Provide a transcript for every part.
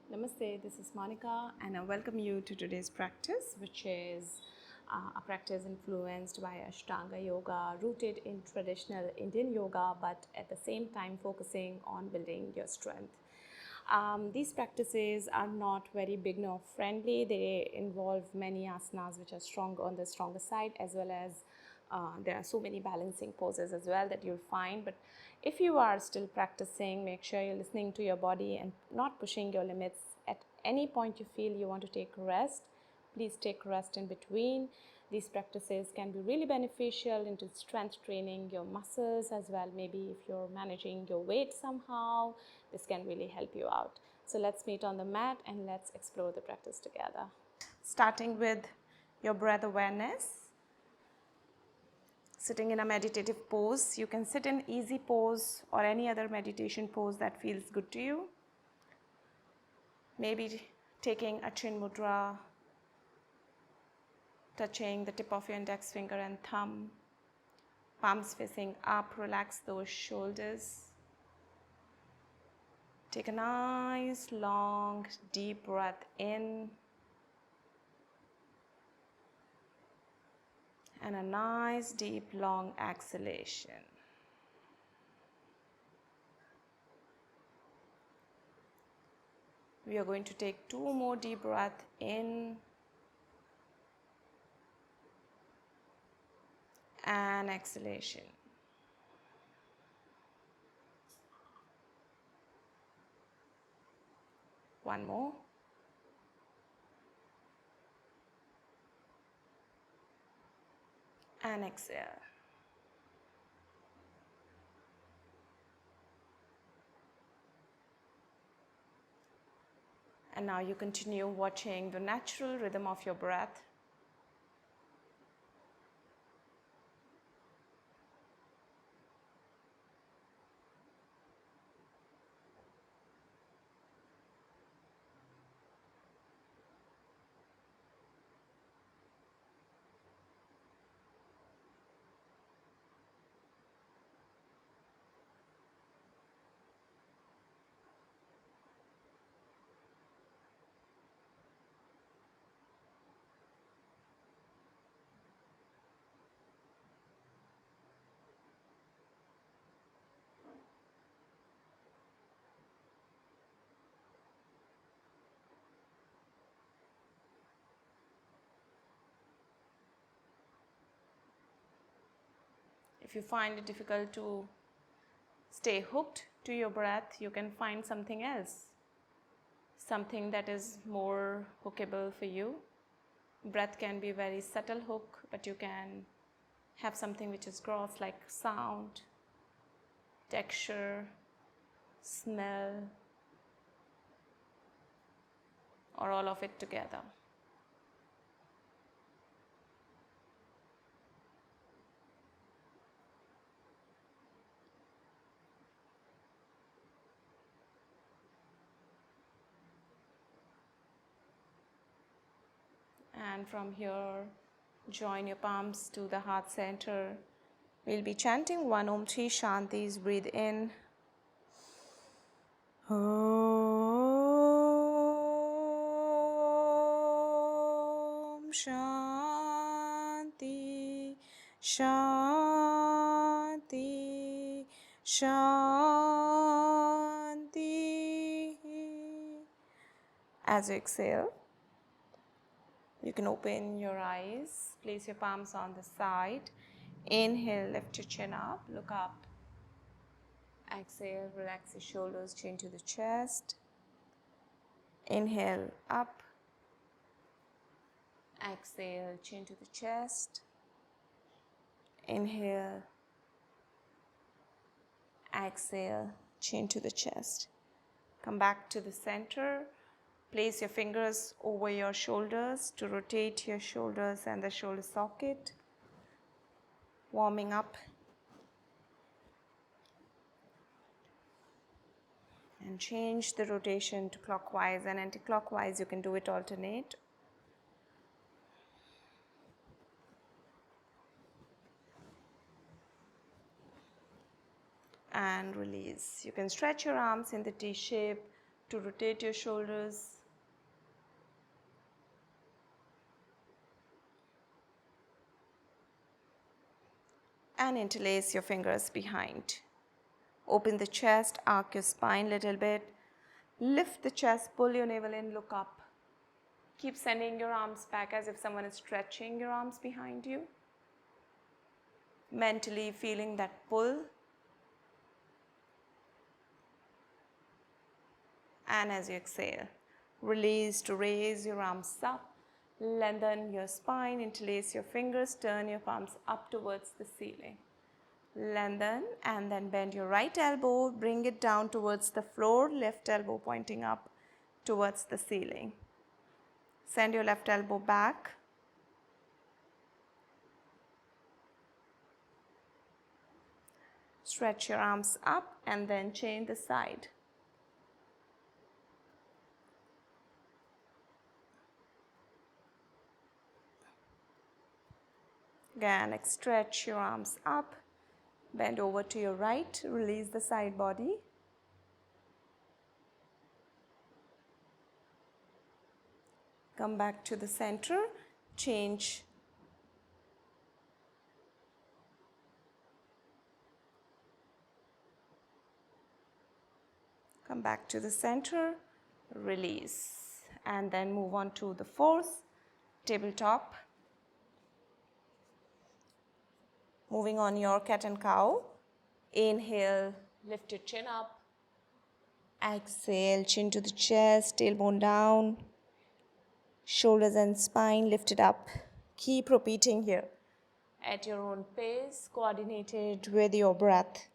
Namaste, this is Monica and I welcome you to today's practice, which is a practice influenced by Ashtanga Yoga, rooted in traditional Indian yoga, but at the same time focusing on building your strength. These practices are not very beginner friendly. They involve many asanas which are strong on the stronger side, as well as there are so many balancing poses as well that you'll find. But if you are still practicing, make sure you're listening to your body and not pushing your limits. At any point you feel you want to take rest, please take rest in between. These practices can be really beneficial into strength training your muscles as well. Maybe if you're managing your weight somehow, this can really help you out. So let's meet on the mat and let's explore the practice together. Starting with your breath awareness. Sitting in a meditative pose. You can sit in easy pose or any other meditation pose that feels good to you. Maybe taking a chin mudra, touching the tip of your index finger and thumb, palms facing up, relax those shoulders. Take a nice, long, deep breath in and a nice, deep, long exhalation. We are going to take 2 more deep breaths in and exhalation. One more. And exhale. And now you continue watching the natural rhythm of your breath. If you find it difficult to stay hooked to your breath, you can find something else, something that is more hookable for you. Breath can be very subtle hook, but you can have something which is gross, like sound, texture, smell, or all of it together. And from here, join your palms to the heart center. We'll be chanting one Om Chi Shantis. Breathe in. Om Shanti Shanti Shanti. As you exhale, you can open your eyes, place your palms on the side. Inhale, lift your chin up, look up. Exhale, relax your shoulders, chin to the chest. Inhale, up. Exhale, chin to the chest. Inhale. Exhale, chin to the chest. Come back to the center. Place your fingers over your shoulders to rotate your shoulders and the shoulder socket. Warming up. And change the rotation to clockwise and anti-clockwise. You can do it alternate. And release. You can stretch your arms in the T shape, to rotate your shoulders. And interlace your fingers behind. Open the chest, arc your spine a little bit. Lift the chest, pull your navel in, look up. Keep sending your arms back as if someone is stretching your arms behind you. Mentally feeling that pull. And as you exhale, release to raise your arms up. Lengthen your spine, interlace your fingers, turn your palms up towards the ceiling. Lengthen and then bend your right elbow, bring it down towards the floor, left elbow pointing up towards the ceiling. Send your left elbow back. Stretch your arms up and then change the side. Again, stretch your arms up. Bend over to your right, release the side body. Come back to the center, change. Come back to the center, release. And then move on to the fourth, tabletop. Moving on your cat and cow. Inhale, lift your chin up. Exhale, chin to the chest, tailbone down. Shoulders and spine lifted up. Keep repeating here at your own pace, coordinated with your breath.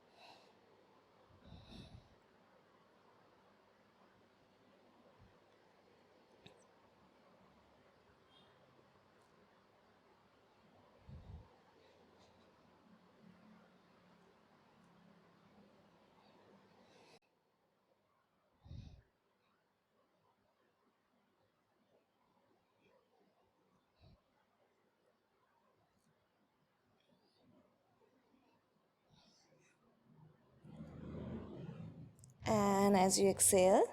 And as you exhale,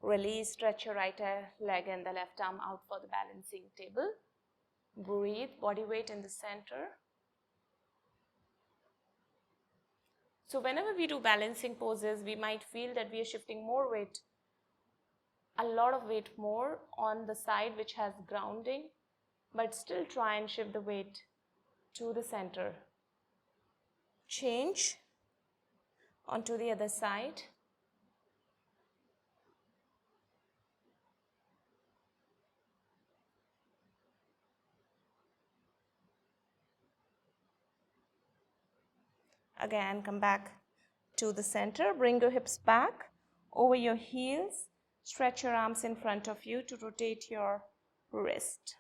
release, stretch your right leg and the left arm out for the balancing table. Breathe, body weight in the center. So whenever we do balancing poses, we might feel that we are shifting more weight, a lot of weight more on the side which has grounding, but still try and shift the weight to the center. Change onto the other side. Again, come back to the center. Bring your hips back over your heels. Stretch your arms in front of you to rotate your wrist.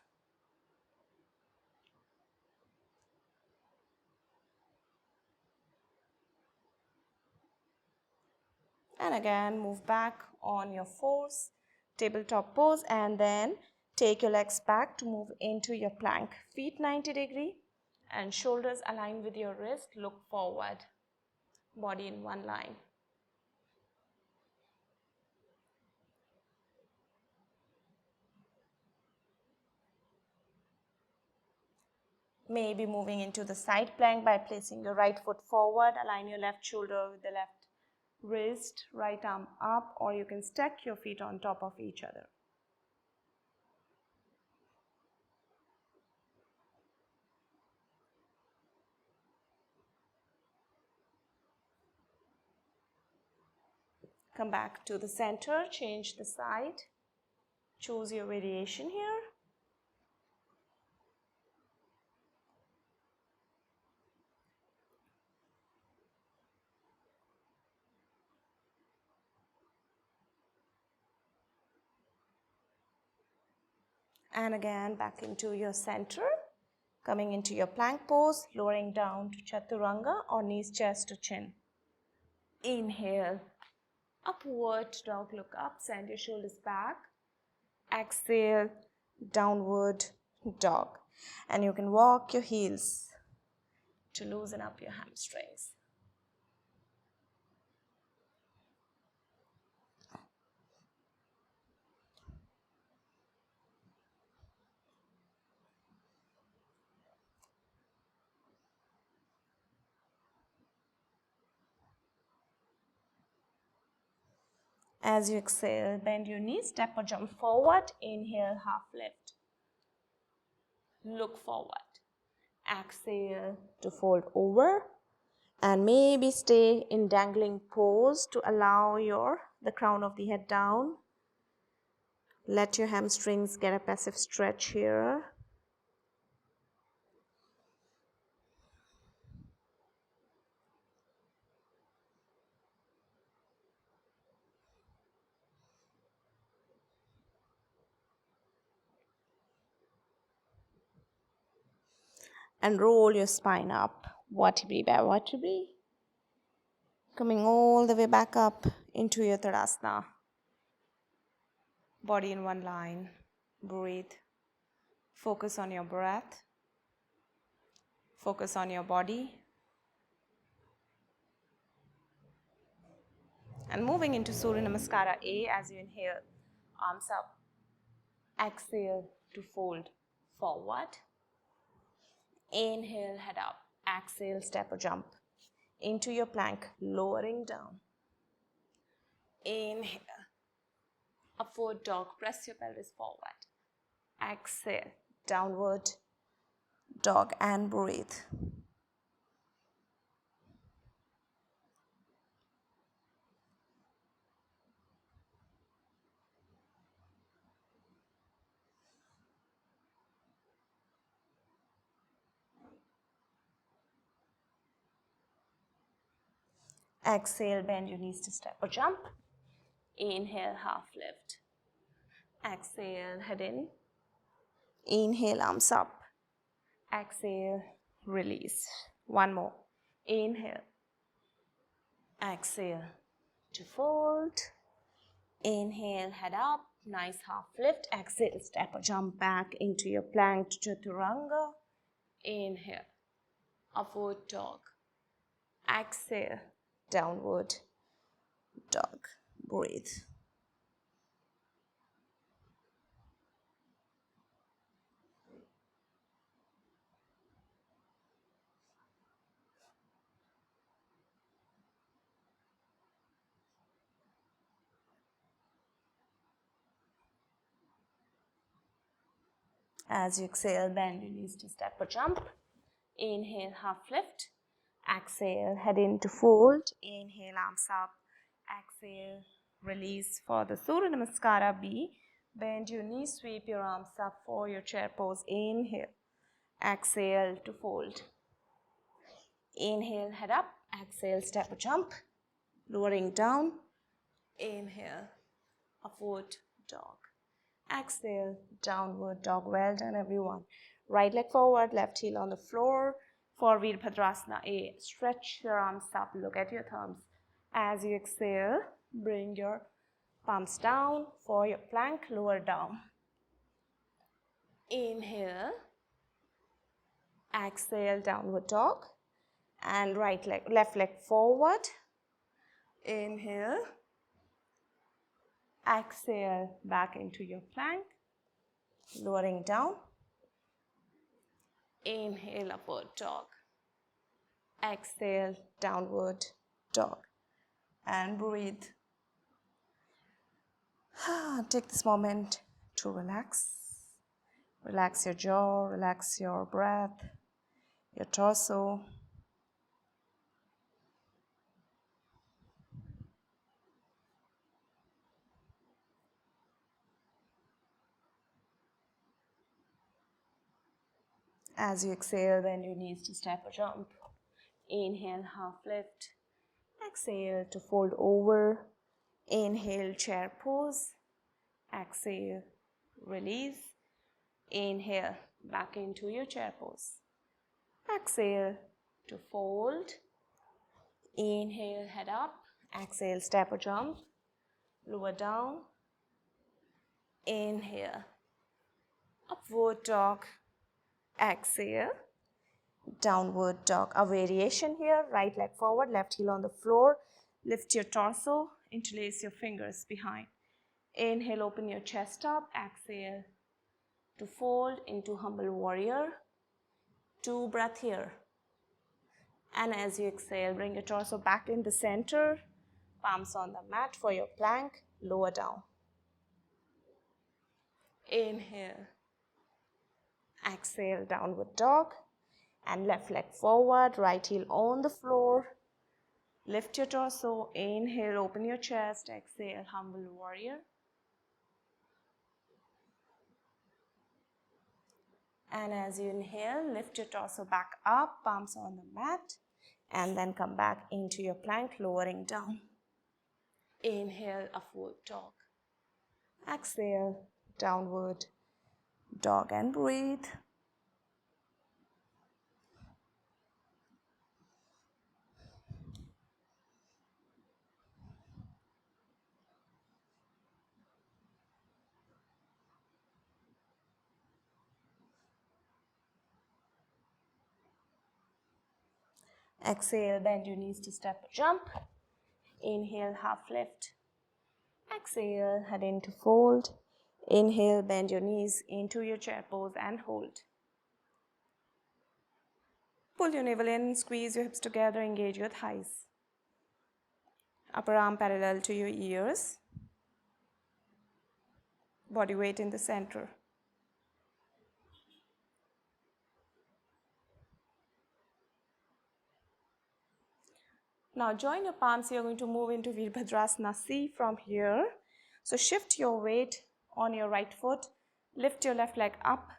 And again, move back on your fours, tabletop pose, and then take your legs back to move into your plank. Feet 90 degree and shoulders aligned with your wrist. Look forward. Body in one line. Maybe moving into the side plank by placing your right foot forward. Align your left shoulder with the left wrist, right arm up, or you can stack your feet on top of each other. Come back to the center, change the side, choose your variation here. And again, back into your center, coming into your plank pose, lowering down to chaturanga or knees, chest to chin. Inhale, upward dog, look up, send your shoulders back. Exhale, downward dog. And you can walk your heels to loosen up your hamstrings. As you exhale, bend your knees, step or jump forward. Inhale, half lift. Look forward. Exhale to fold over. And maybe stay in dangling pose to allow the crown of the head down. Let your hamstrings get a passive stretch here. And roll your spine up, vertebrae by vertebrae. Coming all the way back up into your Natraasana. Body in one line. Breathe. Focus on your breath. Focus on your body. And moving into Surya Namaskara A as you inhale, arms up. Exhale to fold forward. Inhale, head up. Exhale, step or jump into your plank, lowering down. Inhale, upward dog, press your pelvis forward. Exhale, downward dog, and breathe. Exhale, bend your knees to step or jump. Inhale, half lift. Exhale, head in. Inhale, arms up. Exhale, release. One more. Inhale. Exhale to fold. Inhale, head up. Nice half lift. Exhale, step or jump back into your plank chaturanga. Inhale, upward dog. Exhale, downward dog. Breathe. As you exhale, bend your knees to step or jump. Inhale, half lift. Exhale, head into fold. Inhale, arms up. Exhale, release for the Surya Namaskara B. Bend your knees, sweep your arms up for your chair pose. Inhale. Exhale to fold. Inhale, head up. Exhale, step or jump. Lowering down. Inhale, upward dog. Exhale, downward dog. Well done, everyone. Right leg forward, left heel on the floor for Virabhadrasana A. Stretch your arms up, look at your thumbs. As you exhale, bring your palms down for your plank, lower down. Inhale, exhale, downward dog. And left leg forward. Inhale. Exhale, back into your plank, lowering down. Inhale, upward dog. Exhale, downward dog. And breathe. Take this moment to relax. Relax your jaw, relax your breath, your torso. As you exhale, bend your knees to step or jump. Inhale, half lift. Exhale to fold over. Inhale, chair pose. Exhale, release. Inhale, back into your chair pose. Exhale to fold. Inhale, head up. Exhale, step or jump. Lower down. Inhale, upward dog. Exhale, downward dog. A variation here. Right leg forward, left heel on the floor. Lift your torso, interlace your fingers behind. Inhale, open your chest up. Exhale to fold into humble warrior. 2 breath here. And as you exhale, bring your torso back in the center. Palms on the mat for your plank. lower down. Inhale. Exhale, downward dog. And left leg forward, right heel on the floor. Lift your torso. Inhale, open your chest. Exhale, humble warrior. And as you inhale, lift your torso back up, palms on the mat. And then come back into your plank, lowering down. Inhale, upward dog. Exhale, downward dog, and breathe. Exhale, bend your knees to step or jump. Inhale, half lift. Exhale, head into fold. Inhale, bend your knees into your chair pose and hold. Pull your navel in, squeeze your hips together, engage your thighs. Upper arm parallel to your ears. Body weight in the center. Now join your palms. You're going to move into Virabhadrasana C from here. So shift your weight on your right foot. Lift your left leg up.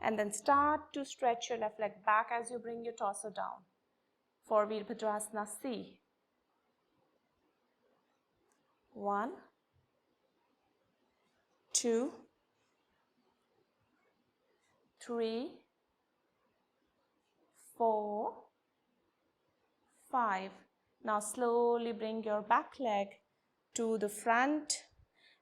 And then start to stretch your left leg back as you bring your torso down for Virabhadrasana C. 1, 2, 3, 4, 5. Now slowly bring your back leg to the front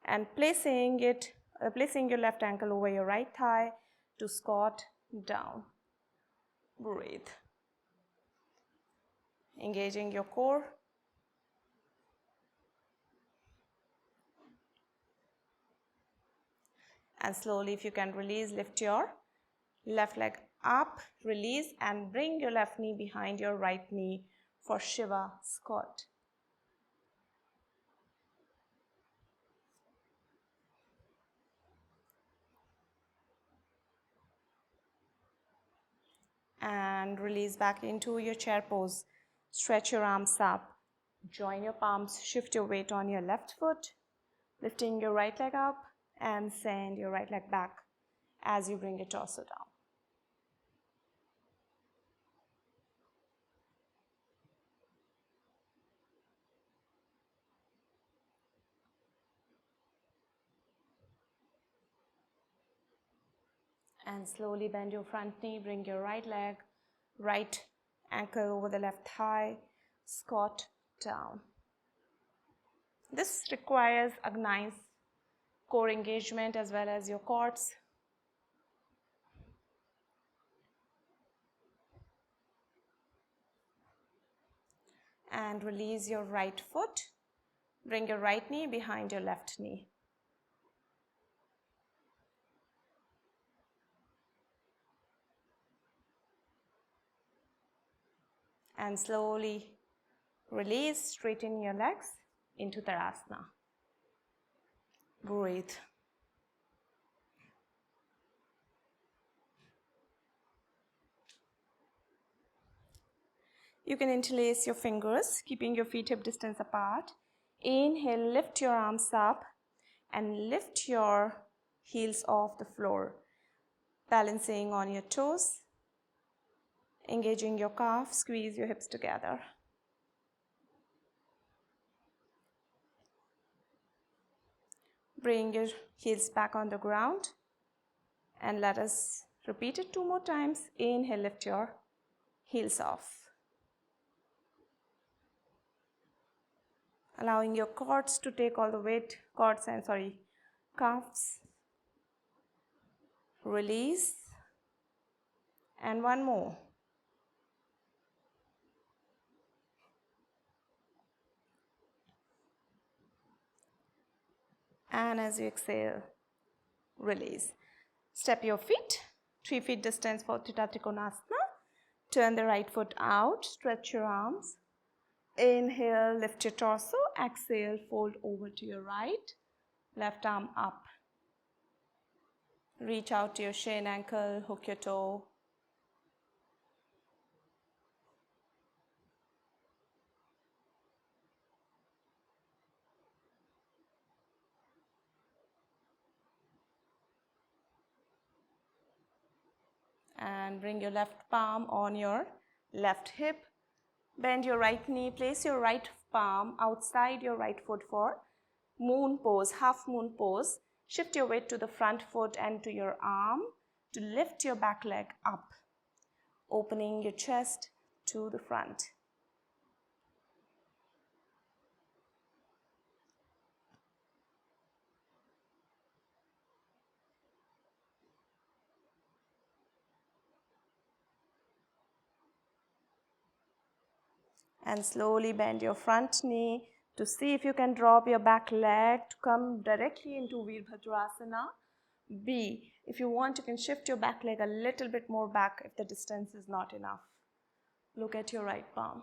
and placing your left ankle over your right thigh to squat down. Breathe. Engaging your core. And slowly, if you can release, lift your left leg up, release, and bring your left knee behind your right knee for Shiva squat. And release back into your chair pose. Stretch your arms up. Join your palms. Shift your weight on your left foot. Lifting your right leg up and send your right leg back as you bring your torso down. And slowly bend your front knee, bring your right leg, right ankle over the left thigh, squat down. This requires a nice core engagement as well as your quads. And release your right foot. Bring your right knee behind your left knee. And slowly release, straighten your legs into Natraasana. Breathe. You can interlace your fingers, keeping your feet hip distance apart. Inhale, lift your arms up and lift your heels off the floor. Balancing on your toes. Engaging your calf, squeeze your hips together. Bring your heels back on the ground. And let us repeat it 2 more times. Inhale, lift your heels off. Allowing your quads to take all the weight, calves. Release. And 1 more. And as you exhale, release. Step your feet, 3 feet distance for Theta Trikonasana. Turn the right foot out, stretch your arms. Inhale, lift your torso. Exhale, fold over to your right. Left arm up. Reach out to your shin, ankle, hook your toe. And bring your left palm on your left hip. Bend your right knee. Place your right palm outside your right foot for moon pose, half moon pose. Shift your weight to the front foot and to your arm to lift your back leg up, opening your chest to the front. And slowly bend your front knee to see if you can drop your back leg to come directly into Virabhadrasana. B. If you want, you can shift your back leg a little bit more back if the distance is not enough. Look at your right palm.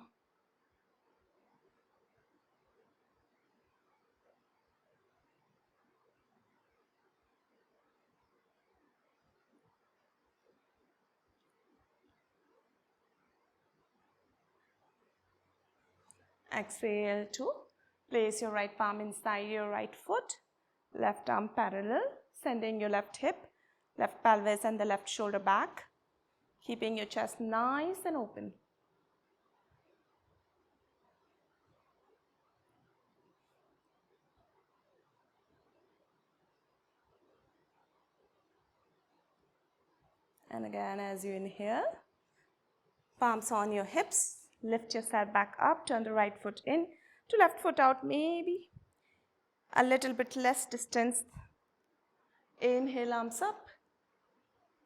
Exhale to place your right palm inside your right foot, left arm parallel, sending your left hip, left pelvis and the left shoulder back, keeping your chest nice and open. And again, as you inhale, palms on your hips, lift yourself back up, turn the right foot in to left foot out, maybe a little bit less distance. Inhale, arms up,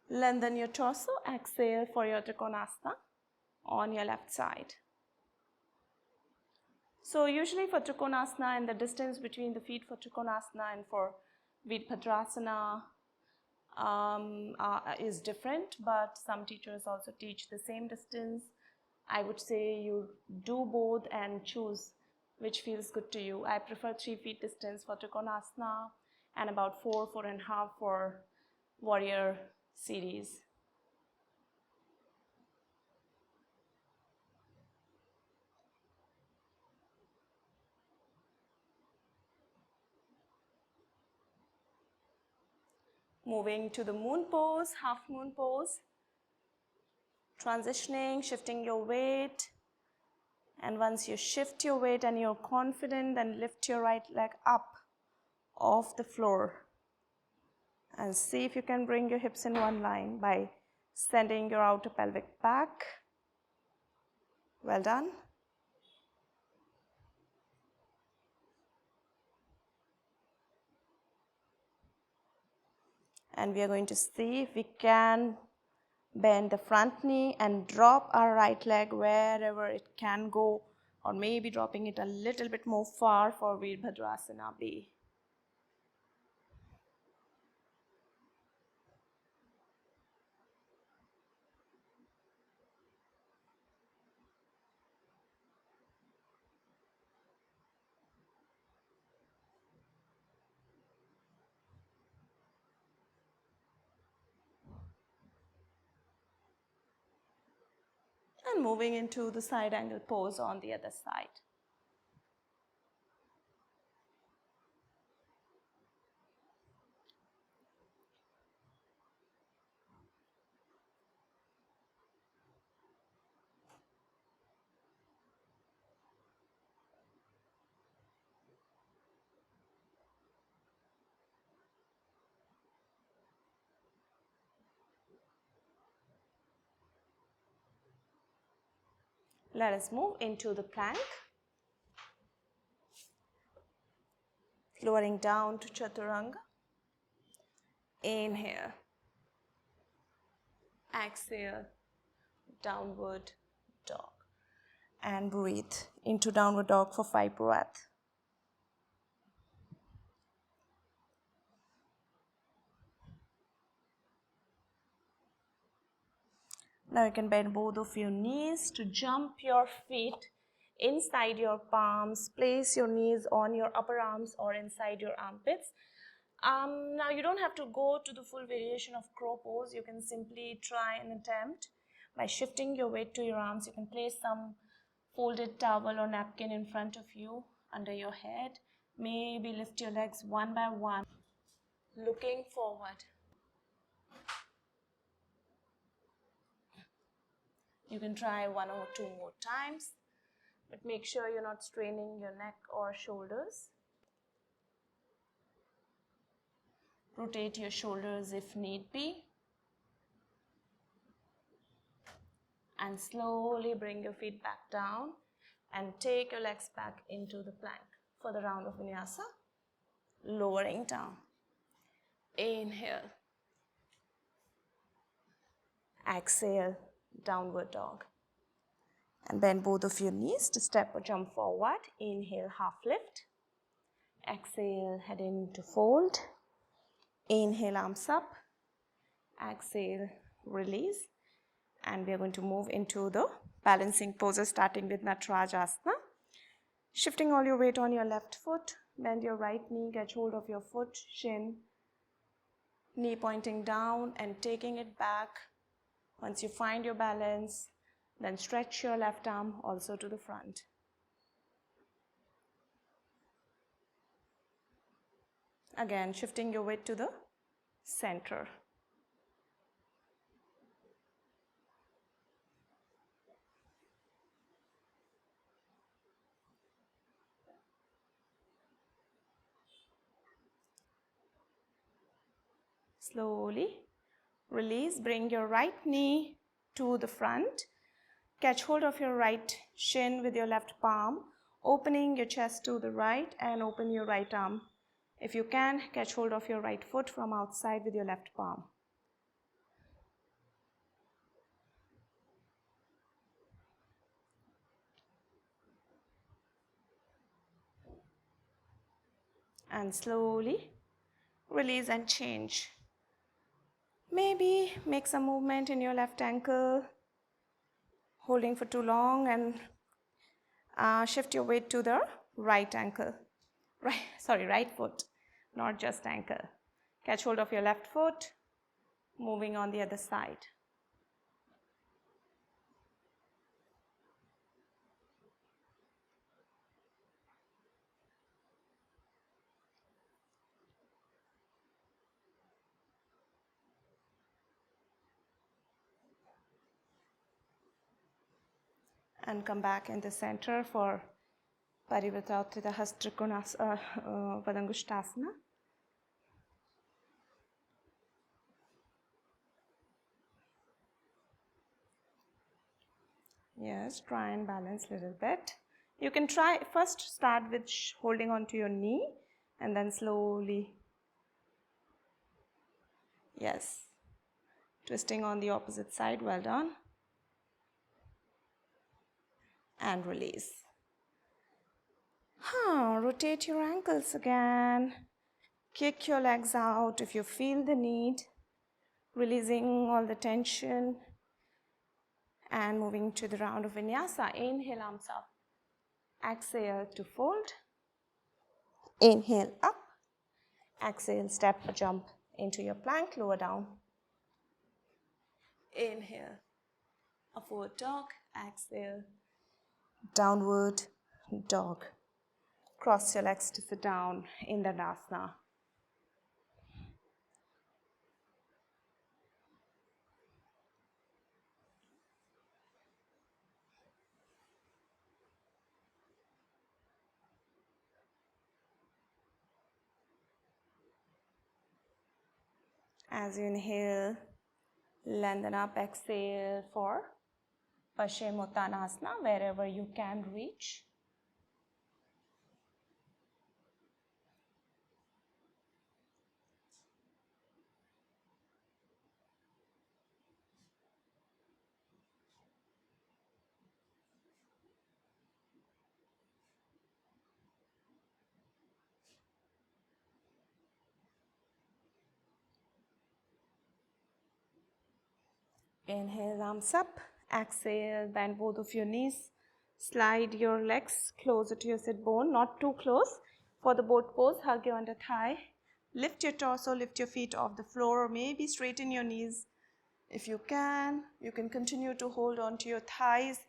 lengthen your torso, exhale for your Trikonasana on your left side. So usually for Trikonasana and the distance between the feet for Trikonasana and for Virabhadrasana is different, but some teachers also teach the same distance. I would say you do both and choose which feels good to you. I prefer 3 feet distance for Trikonasana and about 4.5 for warrior series. Moving to the moon pose, half moon pose. Transitioning, shifting your weight. And once you shift your weight and you're confident, then lift your right leg up off the floor. And see if you can bring your hips in one line by sending your outer pelvic back. Well done. And we are going to see if we can bend the front knee and drop our right leg wherever it can go, or maybe dropping it a little bit more far for Virabhadrasana B. And moving into the side angle pose on the other side. Let us move into the plank. Lowering down to Chaturanga. Inhale. Exhale. Downward dog. And breathe into downward dog for 5 breaths. Now you can bend both of your knees to jump your feet inside your palms. Place your knees on your upper arms or inside your armpits. Now you don't have to go to the full variation of crow pose. You can simply try and attempt by shifting your weight to your arms. You can place some folded towel or napkin in front of you under your head. Maybe lift your legs one by one, looking forward. You can try 1 or 2 more times, but make sure you're not straining your neck or shoulders. Rotate your shoulders if need be. And slowly bring your feet back down and take your legs back into the plank for the round of vinyasa. Lowering down. Inhale. Exhale, downward dog. And bend both of your knees to step or jump forward. Inhale, half lift. Exhale, head into fold. Inhale, arms up. Exhale, release. And we are going to move into the balancing poses, starting with Natraasana. Shifting all your weight on your left foot. Bend your right knee, catch hold of your foot, shin, knee pointing down and taking it back. Once you find your balance, then stretch your left arm also to the front. Again, shifting your weight to the center. Slowly release, bring your right knee to the front. Catch hold of your right shin with your left palm, opening your chest to the right and open your right arm. If you can, catch hold of your right foot from outside with your left palm. And slowly release and change. Maybe make some movement in your left ankle, holding for too long, and shift your weight to the right ankle. Right foot, not just ankle. Catch hold of your left foot, moving on the other side. And come back in the center for Parivrata Padangusthasana. Yes, try and balance a little bit. You can first start with holding on to your knee and then slowly, yes, twisting on the opposite side. Well done. And release. Rotate your ankles again. Kick your legs out if you feel the need. Releasing all the tension. And moving to the round of vinyasa. Inhale, arms up. Exhale to fold. Inhale, up. Exhale, step or jump into your plank, lower down. Inhale, a forward dog. Exhale, downward dog. Cross your legs to sit down in the Natraasana. As you inhale, lengthen up, exhale for Paschimottanasana, wherever you can reach. Inhale, arms up. Exhale, bend both of your knees Slide your legs closer to your sit bone, not too close. For the boat pose, hug your under thigh. Lift your torso, lift your feet off the floor, or maybe straighten your knees. If you can continue to hold on to your thighs.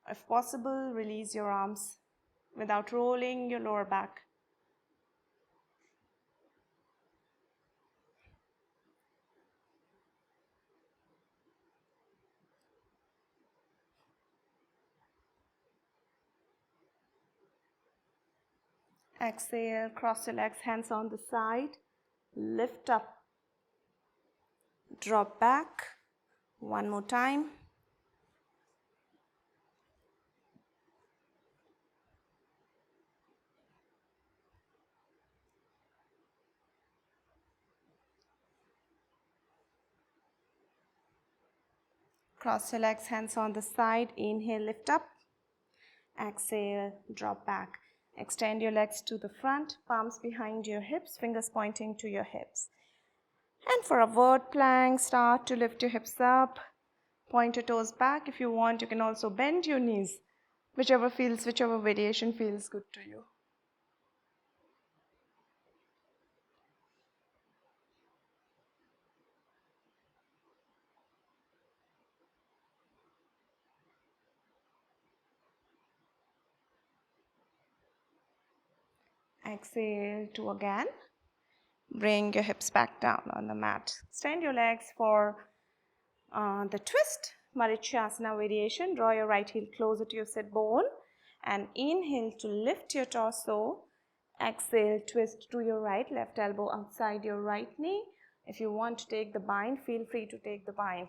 If possible, release your arms without rolling your lower back. Exhale, cross your legs, hands on the side. Lift up, drop back. One more time. Cross your legs, hands on the side. Inhale, lift up. Exhale, drop back. Extend your legs to the front, palms behind your hips, fingers pointing to your hips. And for a word plank, start to lift your hips up. Point your toes back. If you want, you can also bend your knees. Whichever variation feels good to you. Exhale to again. Bring your hips back down on the mat. Extend your legs for the twist, Natraasana variation. Draw your right heel closer to your sit bone and inhale to lift your torso. Exhale, twist to your right, left elbow outside your right knee. If you want to take the bind, feel free to take the bind.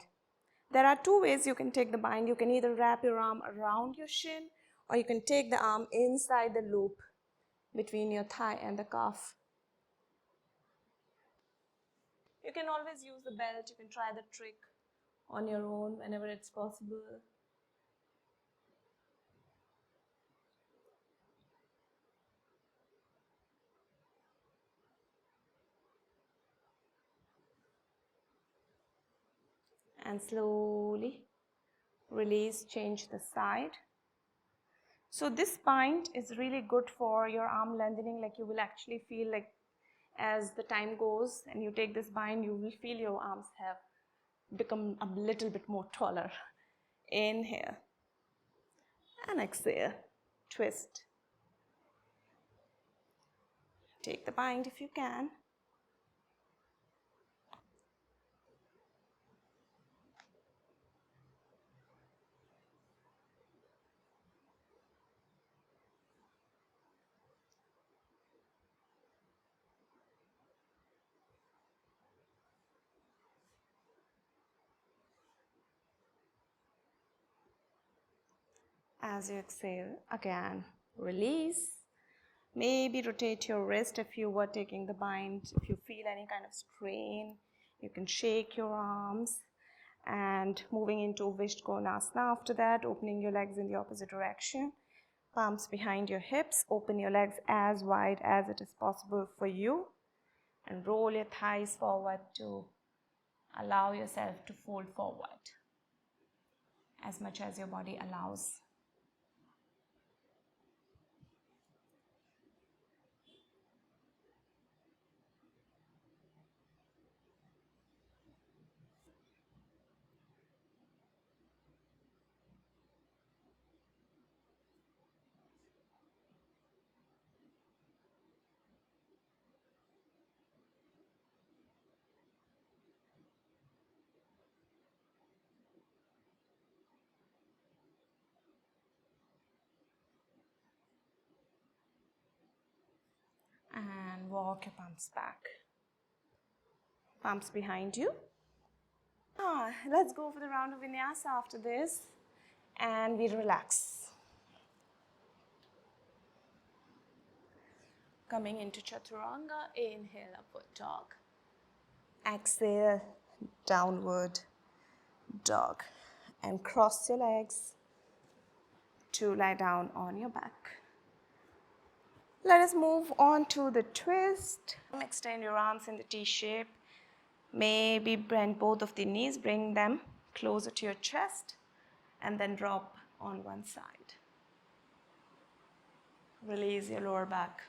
There are two ways you can take the bind. You can either wrap your arm around your shin, or you can take the arm inside the loop between your thigh and the calf. You can always use the belt. You can try the trick on your own whenever it's possible. And slowly release, change the side. So this bind is really good for your arm lengthening. Like, you will actually feel like as the time goes and you take this bind, you will feel your arms have become a little bit more taller. Inhale and exhale, twist. Take the bind if you can. As you exhale, again, release. Maybe rotate your wrist if you were taking the bind. If you feel any kind of strain, you can shake your arms. And moving into Vishkonasana after that, opening your legs in the opposite direction. Palms behind your hips. Open your legs as wide as it is possible for you. And roll your thighs forward to allow yourself to fold forward as much as your body allows. And walk your palms back. Palms behind you. Let's go for the round of vinyasa after this. And we relax. Coming into chaturanga, inhale, upward dog. Exhale, downward dog. And cross your legs to lie down on your back. Let us move on to the twist. Extend your arms in the T shape. Maybe bend both of the knees, bring them closer to your chest, and then drop on one side. Release your lower back.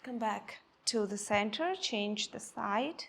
Come back to the center, change the side.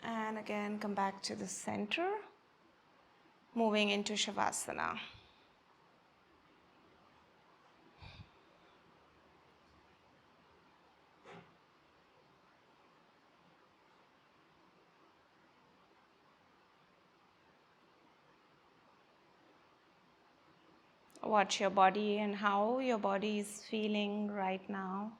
And again, come back to the center, moving into Shavasana. Watch your body and how your body is feeling right now.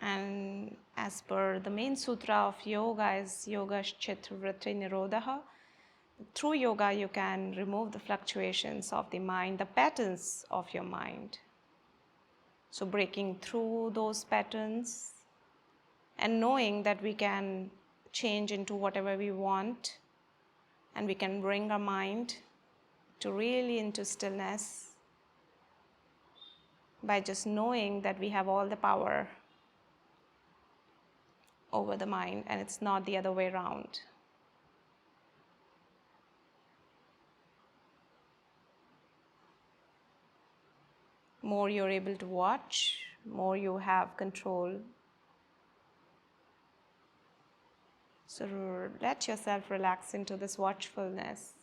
And as per the main sutra of yoga is Yoga Chitravriti Nirodha. Through yoga, you can remove the fluctuations of the mind, the patterns of your mind. So breaking through those patterns and knowing that we can change into whatever we want, and we can bring our mind to really into stillness by just knowing that we have all the power over the mind and it's not the other way around. More you're able to watch, more you have control. So let yourself relax into this watchfulness.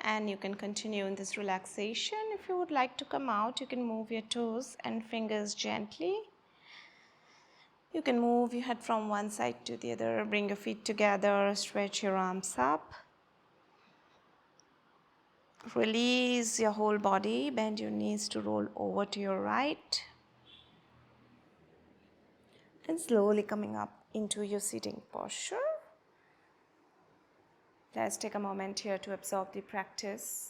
And you can continue in this relaxation. If you would like to come out, you can move your toes and fingers gently. You can move your head from one side to the other, bring your feet together, stretch your arms up. Release your whole body, bend your knees to roll over to your right. And slowly coming up into your sitting posture. Let's take a moment here to absorb the practice.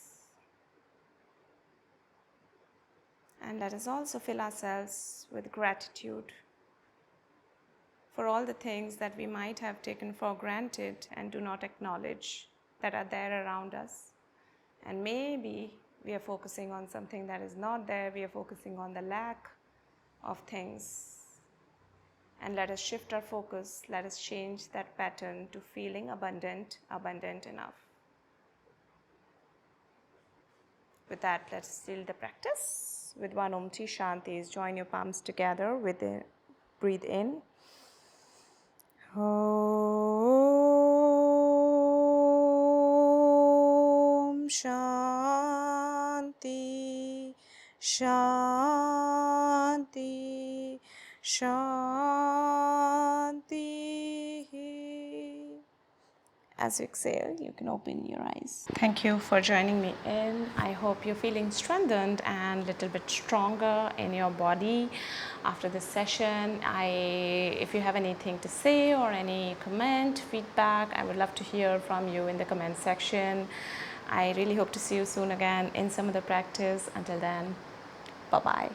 And let us also fill ourselves with gratitude for all the things that we might have taken for granted and do not acknowledge that are there around us. And maybe we are focusing on something that is not there. We are focusing on the lack of things. And let us shift our focus. Let us change that pattern to feeling abundant, abundant enough. With that, let's seal the practice with one Om Ti Shantis. Join your palms together with the breathe in. Om Shanti Shanti Shanti. As you exhale, you can open your eyes. Thank you for joining me in. I hope you're feeling strengthened and a little bit stronger in your body after this session. If you have anything to say or any comment, feedback, I would love to hear from you in the comment section. I really hope to see you soon again in some other practice. Until then, bye-bye.